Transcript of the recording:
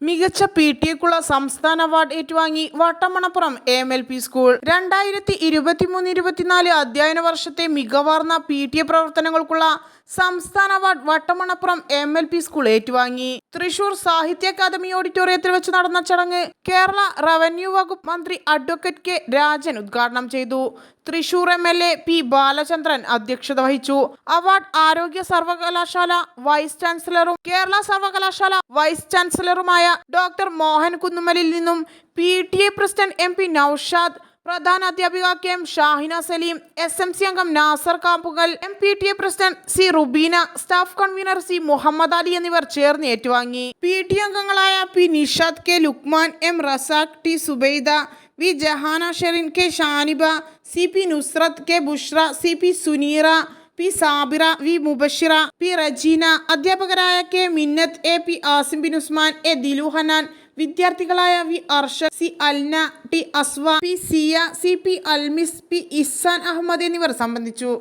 മികച്ച PTAക്കുള്ള സംസ്ഥാന അവാർഡ് ഏറ്റുവാങ്ങി വട്ടമണപ്പുറം AMLP സ്കൂൾ. 2023-24 അധ്യയന വർഷത്തെ മികവാർന്ന PTA പ്രവർത്തനങ്ങൾക്കുള്ള സംസ്ഥാന അവാർഡ് വട്ടമണപ്പുറം AMLP സ്കൂൾ ഏറ്റുവാങ്ങി. തൃശൂർ സാഹിത്യ അക്കാദമി ഓഡിറ്റോറിയത്തിൽ വെച്ച് നടന്ന ചടങ്ങ് കേരള റവന്യൂ വകുപ്പ് മന്ത്രി അഡ്വക്കേറ്റ് കെ രാജൻ ഉദ്ഘാടനം ചെയ്തു. തൃശൂർ MLA P ബാലചന്ദ്രൻ അധ്യക്ഷത വഹിച്ചു. അവാർഡ് ആരോഗ്യ സർവകലാശാല വൈസ് ചാൻസലറും കേരള സർവകലാശാല വൈസ് ചാൻസലറുമായ ഡോക്ടർ മോഹൻ കുന്നുമ്മലിൽ നിന്നും PTA പ്രസിഡന്റ് MP നൌഷാദ്, പ്രധാന അധ്യാപിക KM ഷാഹിന സലീം, SMC അംഗം Nasar Kappukal, MPTA president C Rubeena, staff convener C Muhammad Ali എന്നിവർ ചേർന്ന് ഏറ്റുവാങ്ങി. PTA അംഗങ്ങളായ P Nishad, K Luqman, M Razak, T Subaida, V Jahana Sherin, K Shaniba, CP Nusrat, K Bushra, CP Suneera, P Sabira, V Mubashira, P Rajeena, അധ്യാപകരായ K Minnath, AP Asim bin Usman, A Dilu Hanan, വിദ്യാർത്ഥികളായ V Arshad, C Alna, T Aswa, P Siya, CP Almis, P Izan Ahmed എന്നിവർ സംബന്ധിച്ചു.